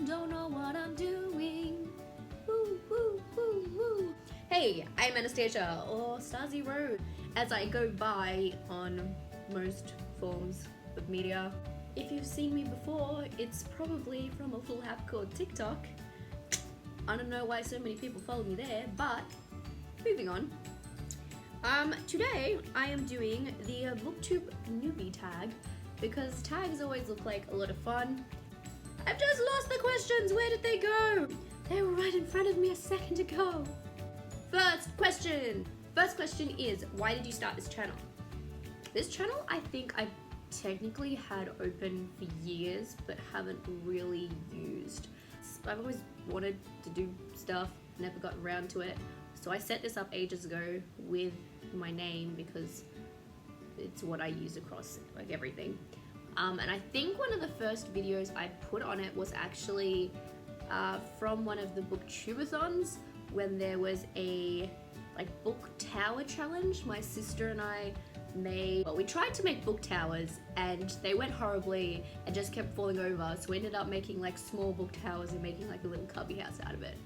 don't know what I'm doing. Woo, woo, woo, woo. Hey, I'm Anastasia, or Stasi Road, as I go by on most forms of media. If you've seen me before, it's probably from a little app called TikTok. I don't know why so many people follow me there, but moving on. Today I am doing the Booktube Newbie Tag because tags always look like a lot of fun. I've just lost the questions. Where did they go? They were right in front of me a second ago. First question is, why did you start this channel? This channel I think I've technically had open for years but haven't really used. I've always wanted to do stuff, never got around to it. So I set this up ages ago with my name because it's what I use across like everything. And I think one of the first videos I put on it was actually from one of the Booktubeathons when there was a book tower challenge. My sister and I we tried to make book towers and they went horribly and just kept falling over, so we ended up making like small book towers and making like a little cubby house out of it.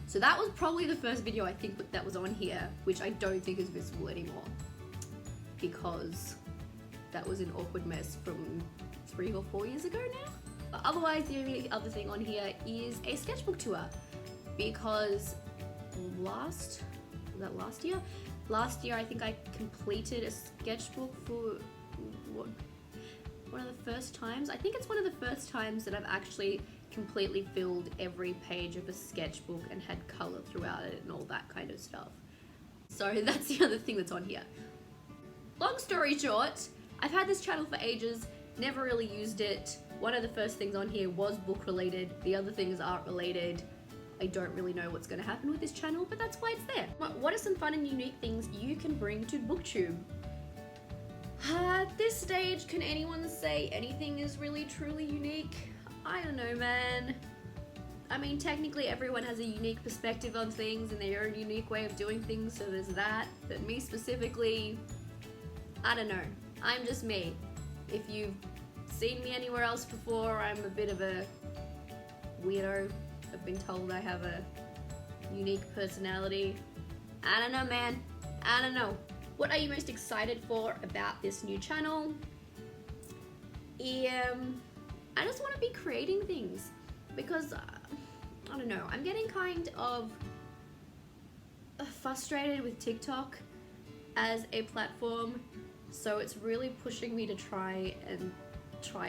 So that was probably the first video I think that was on here, which I don't think is visible anymore because that was an awkward mess from 3 or 4 years ago now. But otherwise, the only other thing on here is a sketchbook tour because last year I think I completed a sketchbook for one of the first times. I think it's one of the first times that I've actually completely filled every page of a sketchbook and had color throughout it and all that kind of stuff. So that's the other thing that's on here. Long story short, I've had this channel for ages, never really used it. One of the first things on here was book related, the other things aren't related. I don't really know what's going to happen with this channel, but that's why it's there. What are some fun and unique things you can bring to Booktube? At this stage, can anyone say anything is really truly unique? I don't know, man. I mean, technically everyone has a unique perspective on things and their own unique way of doing things, so there's that. But me specifically, I don't know. I'm just me. If you've seen me anywhere else before, I'm a bit of a weirdo. I've been told I have a unique personality. I don't know, man. I don't know. What are you most excited for about this new channel? I just want to be creating things because, I don't know, I'm getting kind of frustrated with TikTok as a platform, so it's really pushing me to try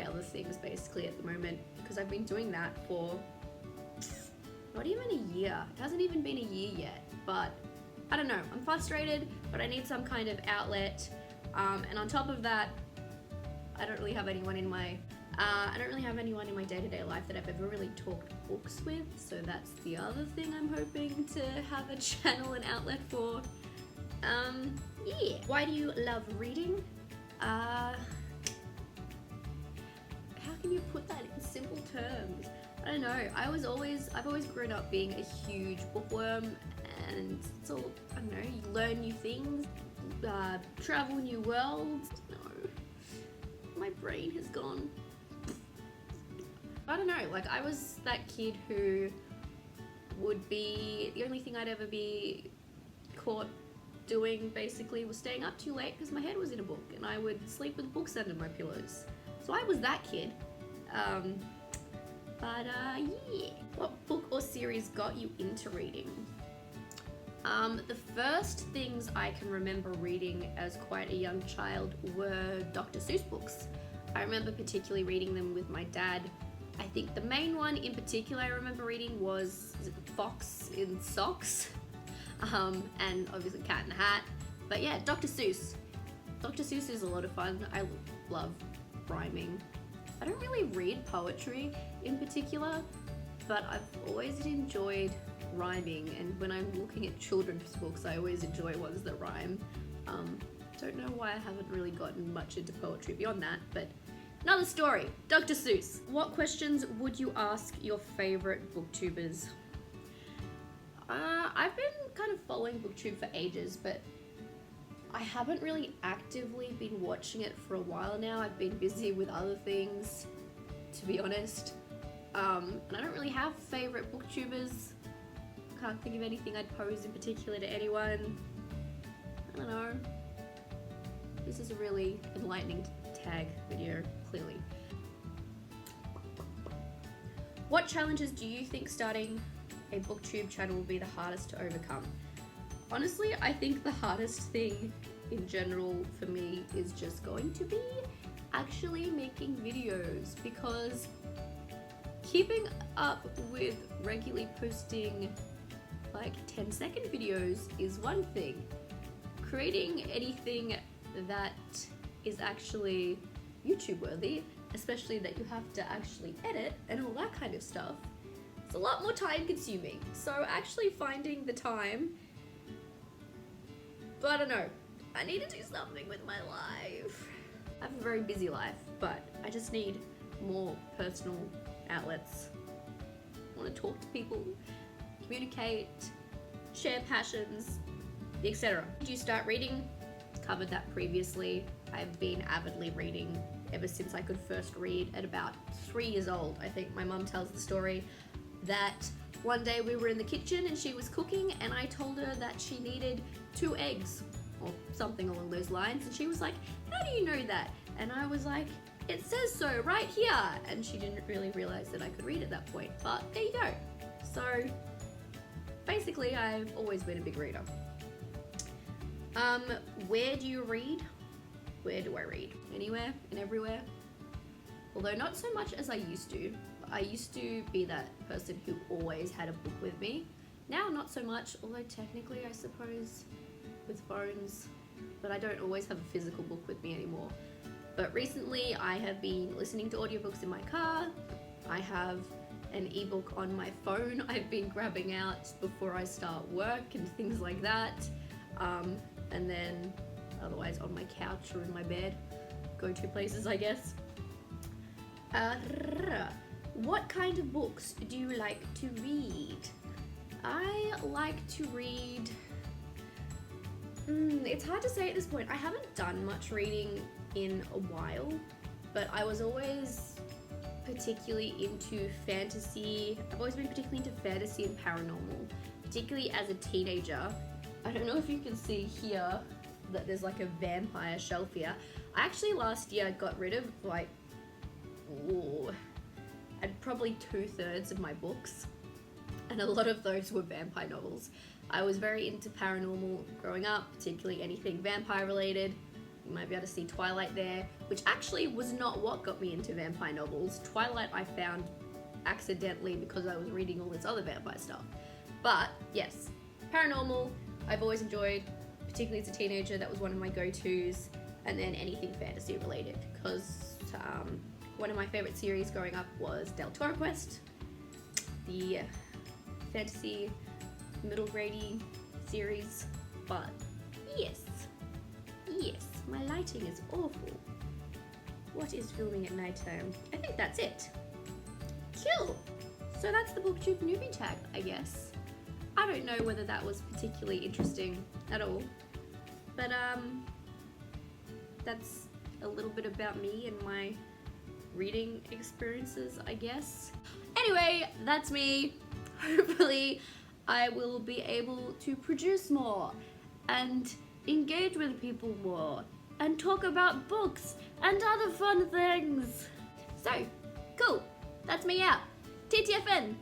other things basically at the moment because I've been doing that for not even a year. It hasn't even been a year yet, but I don't know. I'm frustrated, but I need some kind of outlet. And on top of that, I don't really have anyone in my day-to-day life that I've ever really talked books with. So that's the other thing I'm hoping to have a channel and outlet for. Yeah. Why do you love reading? How can you put that in simple terms? I don't know. I've always grown up being a huge bookworm, and it's all, I don't know, you learn new things, travel new worlds. No, my brain has gone. I don't know, like I was that kid who would be, the only thing I'd ever be caught doing basically was staying up too late because my head was in a book and I would sleep with books under my pillows. So I was that kid. Yeah. What book or series got you into reading? The first things I can remember reading as quite a young child were Dr. Seuss books. I remember particularly reading them with my dad. I think the main one in particular I remember reading was Fox in Socks, and obviously Cat in the Hat. But yeah, Dr. Seuss. Dr. Seuss is a lot of fun. I love rhyming. I don't really read poetry in particular, but I've always enjoyed rhyming, and when I'm looking at children's books, I always enjoy ones that rhyme. Don't know why I haven't really gotten much into poetry beyond that, but another story. Dr. Seuss. What questions would you ask your favorite booktubers? I've been kind of following Booktube for ages, but I haven't really actively been watching it for a while now. I've been busy with other things, to be honest. And I don't really have favorite booktubers. Can't think of anything I'd pose in particular to anyone. I don't know. This is a really enlightening tag video, clearly. What challenges do you think starting a booktube channel will be the hardest to overcome? Honestly, I think the hardest thing in general for me is just going to be actually making videos, because keeping up with regularly posting like 10-second videos is one thing. Creating anything that is actually YouTube worthy, especially that you have to actually edit and all that kind of stuff, it's a lot more time consuming. So actually finding the time, but I don't know, I need to do something with my life. I have a very busy life, but I just need more personal outlets. I want to talk to people, communicate, share passions, etc. Did you start reading? Covered that previously. I've been avidly reading ever since I could first read at about 3 years old. I think my mum tells the story that one day we were in the kitchen and she was cooking, and I told her that she needed 2 eggs or something along those lines, and she was like, "How do you know that?" And I was like, "It says so right here." And she didn't really realize that I could read at that point, but there you go. So basically I've always been a big reader. Where do you read? Where do I read? Anywhere and everywhere. Although not so much as I used to. I used to be that person who always had a book with me. Now not so much, although technically I suppose with phones, but I don't always have a physical book with me anymore. But recently I have been listening to audiobooks in my car. I have an ebook on my phone I've been grabbing out before I start work and things like that. And then otherwise on my couch or in my bed, go-to places I guess. What kind of books do you like to read? I like to read, it's hard to say at this point. I haven't done much reading in a while, but I was always particularly into fantasy. I've always been particularly into fantasy and paranormal, particularly as a teenager. I don't know if you can see here that there's like a vampire shelf here. I actually last year got rid of like, and probably 2/3 of my books, and a lot of those were vampire novels. I was very into paranormal growing up, particularly anything vampire related. You might be able to see Twilight there, which actually was not what got me into vampire novels. Twilight I found accidentally because I was reading all this other vampire stuff. But yes, paranormal I've always enjoyed, particularly as a teenager. That was one of my go-tos. And then anything fantasy related, because one of my favorite series growing up was Del Toro Quest, the fantasy middle grade-y series. But yes, my lighting is awful. What is filming at nighttime? I think that's it. Cool. So that's the Booktube Newbie Tag, I guess. I don't know whether that was particularly interesting at all, but that's a little bit about me and my reading experiences, I guess. Anyway, that's me. Hopefully I will be able to produce more and engage with people more and talk about books and other fun things. So, cool. That's me out. TTFN.